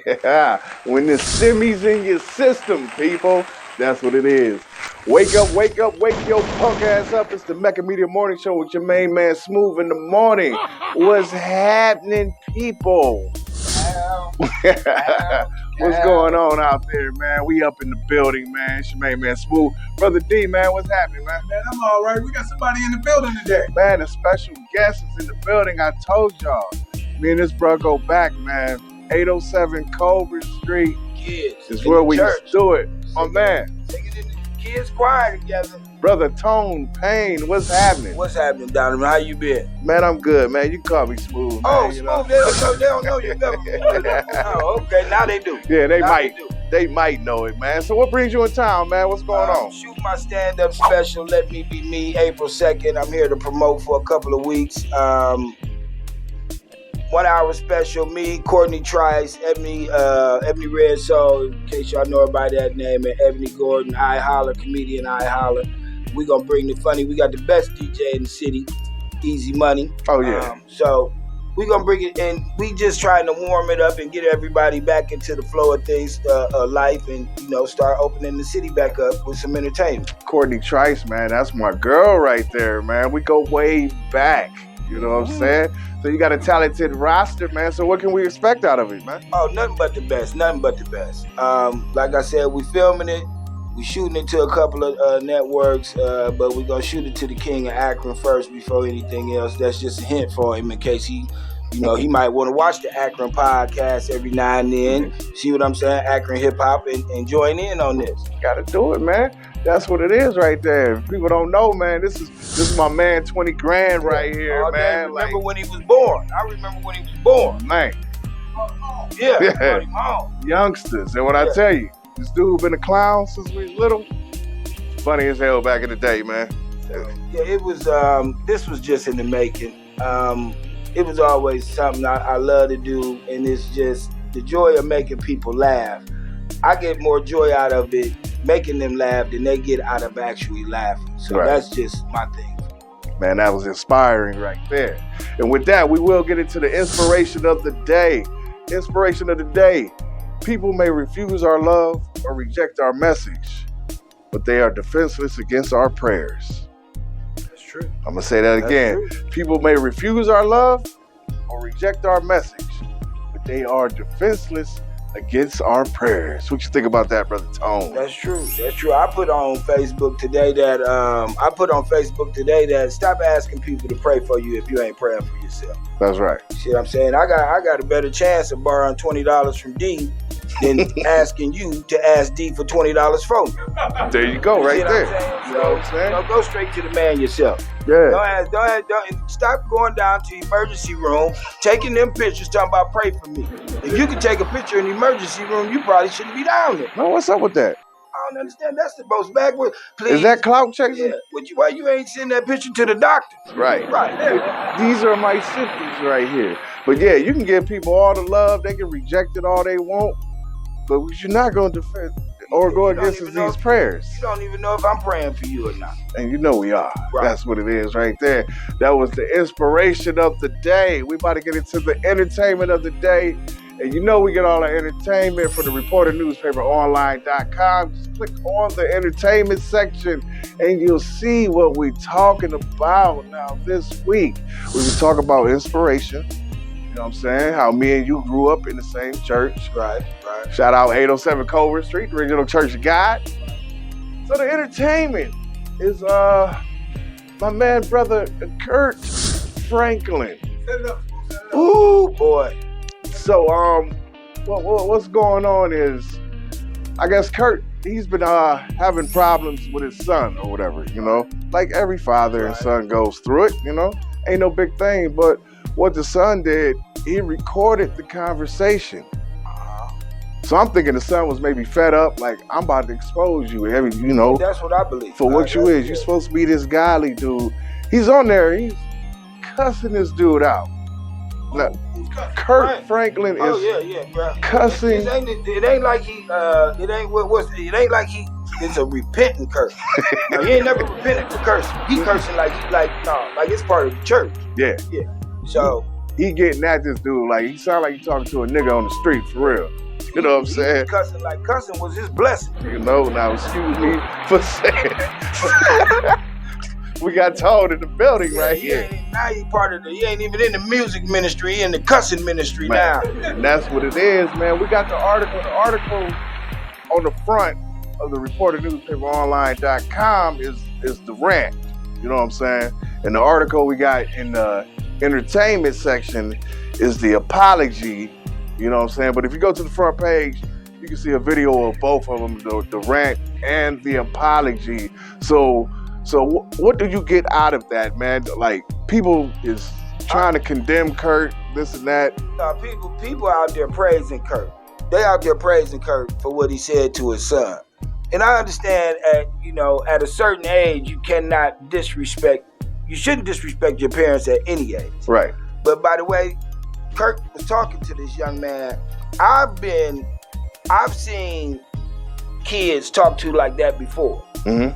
Yeah, when the simi's in your system, people, that's what it is. Wake up, wake your punk ass up. It's the Mecca Media Morning Show with your main man Smooth in the morning. What's happening, people? What's going on out there, man? We up in the building, man. It's your main man Smooth. Brother D, man, what's happening, man? Man, I'm all right. We got somebody in the building today. Man, a special guest is in the building. I told y'all. Me and this bro go back, man. 807 Culver Street Kids is where we do it. My man. Singing in the kids' choir together. Brother Tone Payne, what's happening? What's happening, Donovan? How you been? Man, I'm good, man. You can call me Smooth, man. Oh, you Smooth, know? they don't know you never. Oh, okay, now they do. Yeah, they Now might. do. They might know it, man. So what brings you in town, man? What's going on? Shoot my stand-up special, Let Me Be Me, April 2nd. I'm here to promote for a couple of weeks. 1 hour special, me, Courtney Trice, Ebony Red Soul, in case y'all know about that name, and Ebony Gordon, I Holler, comedian I Holler. We gonna bring the funny. We got the best DJ in the city, Easy Money. Oh, yeah. So we gonna bring it in. We just trying to warm it up and get everybody back into the flow of things, life, and start opening the city back up with some entertainment. Courtney Trice, man, that's my girl right there, man. We go way back. You know what I'm saying? So you got a talented roster, man. So what can we expect out of it, man? Oh, nothing but the best. Nothing but the best. Like I said, we filming it. We shooting it to a couple of networks, but we're going to shoot it to the king of Akron first before anything else. That's just a hint for him in case he might want to watch the Akron podcast every now and then. See what I'm saying? Akron hip hop and join in on this. Got to do it, man. That's what it is right there. If people don't know, man, this is my man 20 grand right here, Oh, man. I remember when he was born. I remember when he was born. Man. Yeah. Yeah. Brought him home. Youngsters. And what I tell you, this dude been a clown since we was little. Funny as hell back in the day, man. Yeah, it was, this was just in the making. It was always something I love to do, and it's just the joy of making people laugh. I get more joy out of it making them laugh than they get out of actually laughing. So That's just my thing. Man, that was inspiring right there. And with that, we will get into the inspiration of the day. Inspiration of the day. People may refuse our love or reject our message, but they are defenseless against our prayers. That's true. I'm going to say that again. People may refuse our love or reject our message, but they are defenseless against our prayers. What you think about that, Brother Tone? That's true. That's true. I put on Facebook today that stop asking people to pray for you if you ain't praying for yourself. That's right. See what I'm saying? I got a better chance of borrowing $20 from D than asking you to ask D for $20 for me. There you go, right there. You know what I'm saying? Go straight to the man yourself. Yeah. Don't stop going down to the emergency room, taking them pictures, talking about pray for me. If you can take a picture in the emergency room, you probably shouldn't be down there. No, what's up with that? I don't understand. That's the most backward. Please. Is that clout chasing? Yeah. Why you ain't sending that picture to the doctor? Right. Right. There. These are my symptoms right here. But yeah, you can give people all the love. They can reject it all they want. But you're not going to defend or go against these prayers. You don't even know if I'm praying for you or not. And you know we are. Right. That's what it is right there. That was the inspiration of the day. We about to get into the entertainment of the day. And you know we get all our entertainment from the Reporter Newspaper Online.com. Just click on the entertainment section and you'll see what we're talking about. Now this week, we will talk about inspiration. You know what I'm saying? How me and you grew up in the same church. Right. Shout out 807 Culver Street, the original Church of God. So the entertainment is my man, brother Kirk Franklin. Set it up. Ooh, boy. So what's going on is, I guess Kirk, he's been having problems with his son or whatever, like every father and son goes through it, ain't no big thing. But what the son did, he recorded the conversation. So I'm thinking the son was maybe fed up, like, I'm about to expose you, That's what I believe. for what you is. You're supposed to be this godly dude. He's on there, he's cussing this dude out. Now, Kirk Franklin is cussing. It ain't like he. It ain't like he is a repentant curse. Now, he ain't never repented for cursing. He cursing like it's part of the church. Yeah. So he getting at this dude like he sound like he talking to a nigga on the street for real. You know what I'm saying? Cussing like cussing was his blessing. You know, now excuse me for saying. We got told in the building right here. Now he ain't even in the music ministry, he in the cussing ministry now. And that's what it is, man. We got the article. The article on the front of the reporternewspaperonline.com is the rant. You know what I'm saying? And the article we got in the entertainment section is the apology. You know what I'm saying? But if you go to the front page, you can see a video of both of them, the rant and the apology. So what do you get out of that, man? Like, people is trying to condemn Kirk, this and that. People out there praising Kirk. They out there praising Kirk for what he said to his son. And I understand at a certain age, you shouldn't disrespect your parents at any age. Right. But by the way, Kirk was talking to this young man. I've seen kids talk to like that before. Mm-hmm.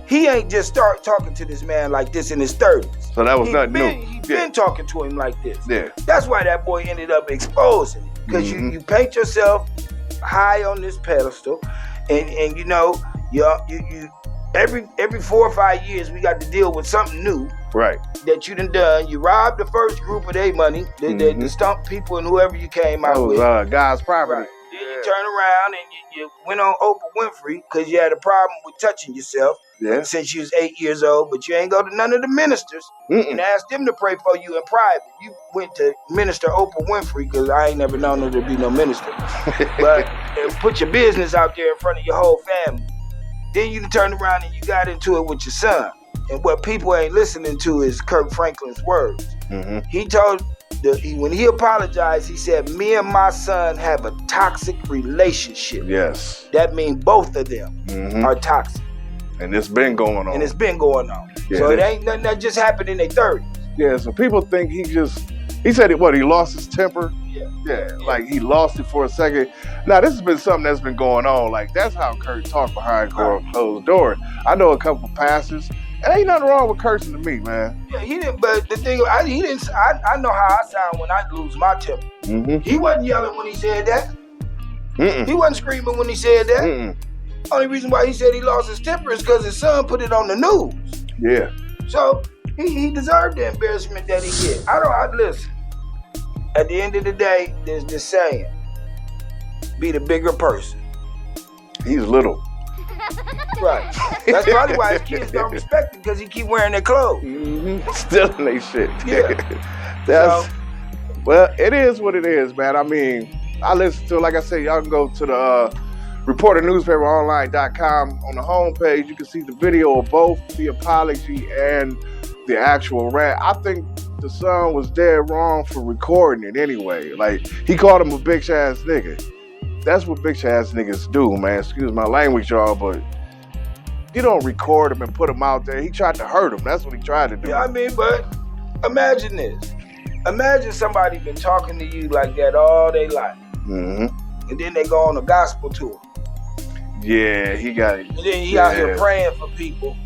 He ain't just start talking to this man like this in his 30s. So that was nothing new. He's been talking to him like this. Yeah. That's why that boy ended up exposing it. Because you paint yourself high on this pedestal, and every 4 or 5 years we got to deal with something new. Right. That you done. You robbed the first group of their money, the stump people and whoever you came out with. God's property. Right. Then you turn around and you went on Oprah Winfrey because you had a problem with touching yourself since you was 8 years old, but you ain't go to none of the ministers and asked them to pray for you in private. You went to Minister Oprah Winfrey, because I ain't never known her to be no minister, but put your business out there in front of your whole family. Then you turned around and you got into it with your son. And what people ain't listening to is Kirk Franklin's words. Mm-hmm. He told, when he apologized, he said, "Me and my son have a toxic relationship." Yes. That means both of them are toxic. And it's been going on. Yeah, so it ain't nothing that just happened in their 30s. Yeah, so people think he said it, he lost his temper? Yeah, like he lost it for a second. Now, this has been something that's been going on. Like, that's how Kirk talked behind closed doors. I know a couple of pastors, and ain't nothing wrong with cursing to me, man. Yeah, he didn't, but the thing, I know how I sound when I lose my temper. Mm-hmm. He wasn't yelling when he said that. Mm-mm. He wasn't screaming when he said that. Mm-mm. Only reason why he said he lost his temper is because his son put it on the news. Yeah. So he deserved the embarrassment that he did. Listen. At the end of the day, there's this saying: be the bigger person. He's little. Right. That's probably why his kids don't respect him, because he keep wearing their clothes. Mm-hmm. Stealing their shit. Yeah. Well, it is what it is, man. I mean, I listen to it. Like I said, y'all can go to the reporternewspaperonline.com. On the homepage, you can see the video of both the apology and the actual rant. I think the son was dead wrong for recording it anyway. Like, he called him a bitch ass nigga. That's what bitch ass niggas do, man. Excuse my language, y'all, but you don't record him and put him out there. He tried to hurt him. That's what he tried to do. Yeah, I mean, but imagine this. Imagine somebody been talking to you like that all their life. Mm-hmm. And then they go on a gospel tour. Yeah, he got it. And then he out here praying for people.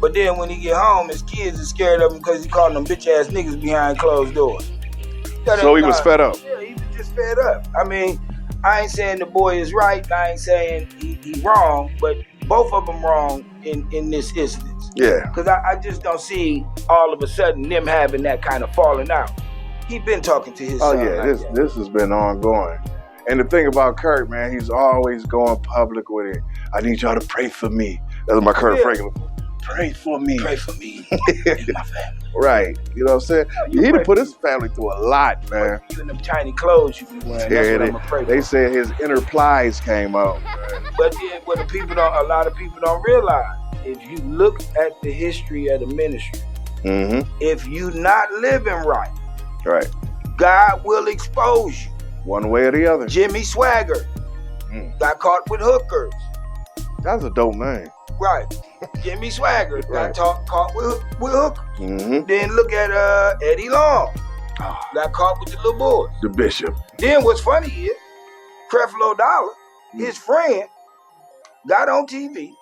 But then when he get home, his kids are scared of him because he calling them bitch ass niggas behind closed doors. So he was fed up. Yeah, he was just fed up. I mean, I ain't saying the boy is right. I ain't saying he wrong, but both of them wrong in this instance. Yeah. Because I just don't see all of a sudden them having that kind of falling out. He been talking to his son. Oh yeah, this has been ongoing. And the thing about Kirk, man, he's always going public with it. I need y'all to pray for me. That's my Kirk Franklin. Pray for me. Pray for me and my family. Right. You know what I'm saying? He done put his family through a lot, man. You in them tiny clothes you be wearing. That's what I'm afraid They said his inner plies came out. But then what a lot of people don't realize, if you look at the history of the ministry, if you not living right, God will expose you. One way or the other. Jimmy Swagger got caught with hookers. That's a dope name. Right. Jimmy Swagger got caught with hookers. Mm-hmm. Then look at Eddie Long. Got caught with the little boys. The bishop. Then what's funny is, Creflo Dollar, his friend, got on TV,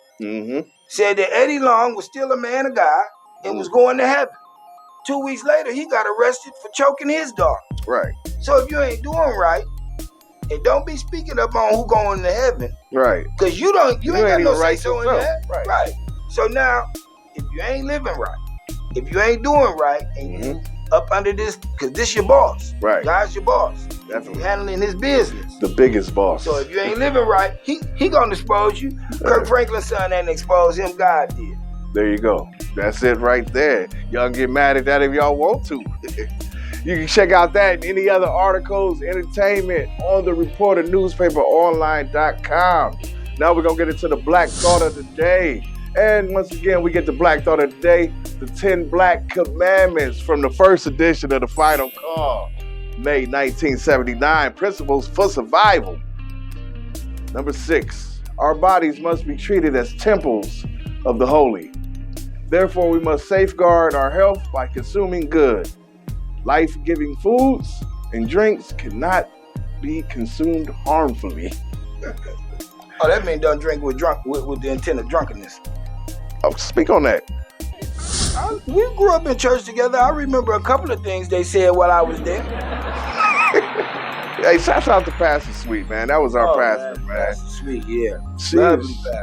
said that Eddie Long was still a man of God and was going to heaven. 2 weeks later, he got arrested for choking his dog. Right. So if you ain't doing right, And don't be speaking up on who going to heaven. Right. Because you ain't got no say so in that. Right. So now, if you ain't living right, if you ain't doing right, and you up under this, because this your boss. Right. God's your boss. Definitely. You handling his business. The biggest boss. So if you ain't living right, he gonna expose you. Kirk Franklin's son ain't expose him, God did. There you go. That's it right there. Y'all get mad at that if y'all want to. You can check out that and any other articles, entertainment on the reporternewspaperonline.com. Now we're going to get into the Black Thought of the Day. And once again, we get the Black Thought of the Day, the 10 Black Commandments from the first edition of the Final Call, May 1979, Principles for Survival. Number 6, our bodies must be treated as temples of the holy. Therefore, we must safeguard our health by consuming good. Life-giving foods and drinks cannot be consumed harmfully. Oh, that means don't drink with the intent of drunkenness. Oh, speak on that. We grew up in church together. I remember a couple of things they said while I was there. Hey, shout out to Pastor Sweet, man. That was our pastor, man. Pastor Sweet, yeah.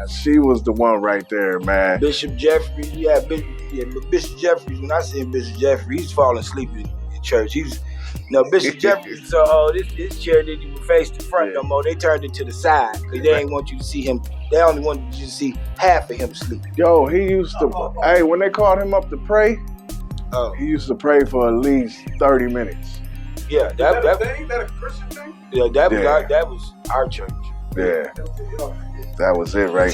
She was the one right there, man. Bishop Jeffrey, Bishop Jeffrey. When I say Bishop Jeffrey, he's falling asleep in church. Bishop Jeffrey. So this chair didn't even face the front no more. They turned it to the side because they didn't want you to see him. They only wanted you to see half of him sleeping. Yo, he used to. Hey, when they called him up to pray, he used to pray for at least 30 minutes. Yeah, that a Christian thing? Yeah, that was our church. Yeah, that was it, right?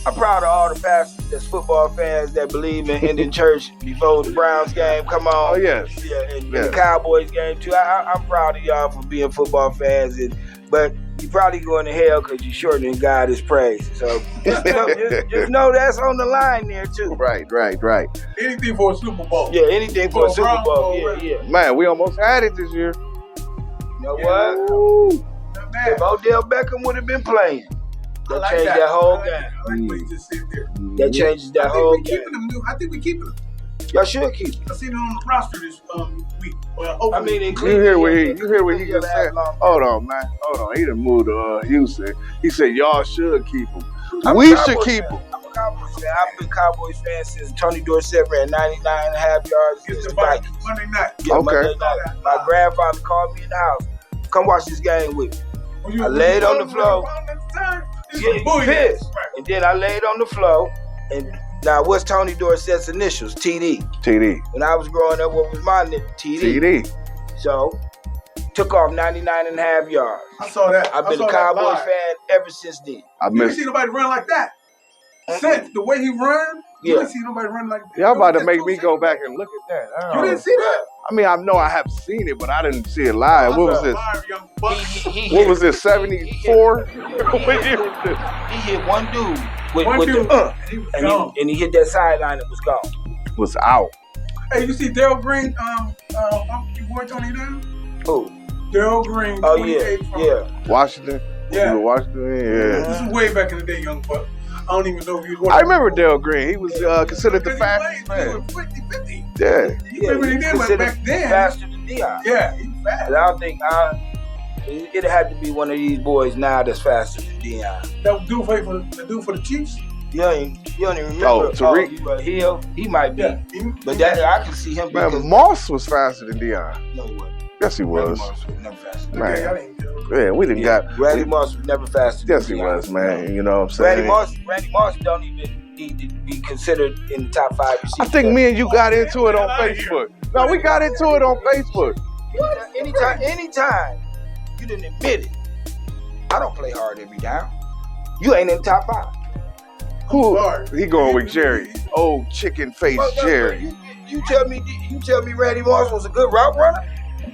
I'm proud of all the pastors that's football fans that believe in ending church before the Browns game come on. Oh, yes. Yeah, and the Cowboys game too. I'm proud of y'all for being football fans, but you probably going to hell because you're shortening God's praise. So just know that's on the line there too. Right. Anything for a Super Bowl. Yeah, anything for a Super Bowl. Yeah. Man, we almost had it this year. You know what? If Odell Beckham would have been playing, that changed that whole game. I like what you just said there. That changes that whole game. I think we keeping them. Y'all should keep them. I seen it on the roster this week. Well, I mean, you hear what he just said? Hold on, man. Hold on. He done moved to Houston. He said y'all should keep them. We should keep them. I'm a Cowboys fan. I've been a Cowboys fan since Tony Dorsett ran 99.5 yards against the Vikings. Monday night. Yeah, Monday night. My grandfather called me in the house. Come watch this game with me. I laid on the floor. Pissed. And then I laid on the floor. And now, what's Tony Dorsett's initials? TD. When I was growing up, what was my name? TD. So, took off 99.5 yards. I saw that. I've been a Cowboys fan ever since then. You didn't see nobody run like that. Since the way he run, you didn't see nobody run like that. Y'all about to make me go back and look at that. You didn't see that? I mean, I know I have seen it, but I didn't see it live. What was this? What was this, 74? He hit one dude and he hit that sideline and was gone. Was out. Hey, you see Darryl Green, your boy Tony down? Who? Darryl Green. Oh, yeah. Washington? Yeah. Washington, yeah. This is way back in the day, young buck. I don't even know if he was. I remember Darryl Green. He was considered the fastest man. He was 50-50. Yeah. He did like back then. Faster than Deion. Yeah, he was fast. I don't think it had to be one of these boys now that's faster than Deion. That dude for the Chiefs? You don't even remember. Oh, Tariq Hill. He might be. Yeah. But that I can see him. Man, Moss was faster than Deion. No, he wasn't. Yes, he was. Moss was never faster. Man. Yeah, we didn't got. Randy Moss was never faster. Yes, he was, man. You know what I'm saying? Randy Moss don't even need to be considered in the top 5 receivers. I think me and you got into it on Facebook. No, we got into it on Facebook. Anytime you didn't admit it, I don't play hard every down. You ain't in the top 5. Who? He going with Jerry. Old chicken face Jerry. You tell me Randy Moss was a good route runner?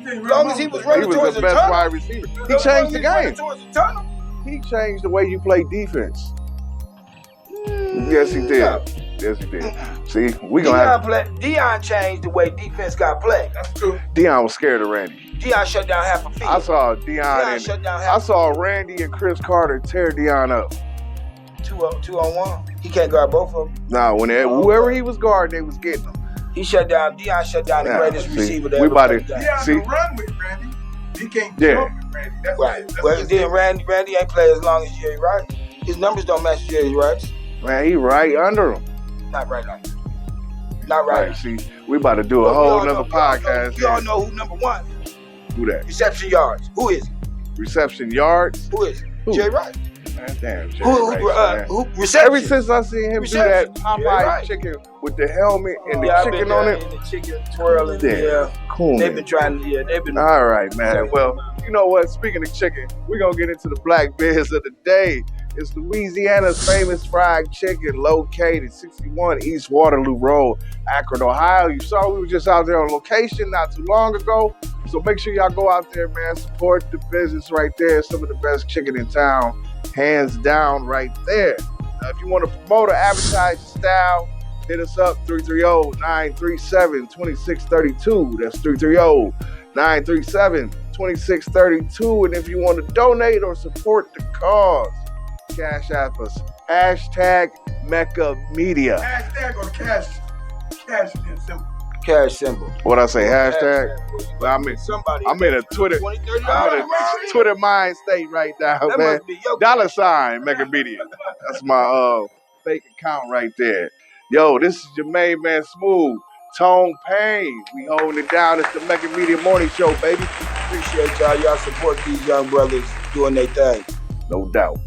As long as he was running towards the best tunnel. wide receiver. He changed the game. He changed the way you play defense. Yes, he did. See, we gonna have Deion changed the way defense got played. That's true. Deion was scared of Randy. Deion shut down half a field. I saw I saw Randy and Chris Carter tear Deion up. 2-on-1. He can't guard both of them. Nah, whoever he was guarding, they was getting him. Deion shut down the greatest receiver that we ever about to Deion can run with Randy. He can't jump. Randy. That's Right. it. Well, then Randy ain't play as long as Jerry Rice. His numbers don't match Jerry Rice. Man, he right under him. Not right under. Not right. See, we about to do a whole nother podcast. We all know who number one. Who that? Reception yards. Who is it? Reception yards? Who is it? Who? Jerry Rice. Man, damn, Jerry Rice, who reception? Ever since I seen him do that Popeye chicken with the helmet and the chicken on it. And the chicken twirling. Yeah. Cool. They've been trying to, they've been. All right, man. Well, you know what? Speaking of chicken, we're going to get into the black biz of the day. It's Louisiana's famous fried chicken located 61 East Waterloo Road, Akron, Ohio. You saw we were just out there on location not too long ago. So make sure y'all go out there, man. Support the business right there. Some of the best chicken in town. Hands down right there. Now, if you want to promote or advertise your style, hit us up 330-937-2632. That's 330-937-2632. And if you want to donate or support the cause, cash app us. Hashtag Mecca Media. Hashtag or cash symbol. Cash symbol. What I say? Hashtag? Well, I'm in a Twitter. Twitter mind state right now, that man. $sign Mecca Media. That's my fake account right there. Yo, this is your main man Smooth. Tone Payne. We holding it down. It's the Mecca Media Morning Show, baby. Appreciate y'all. Y'all support these young brothers doing their thing. No doubt.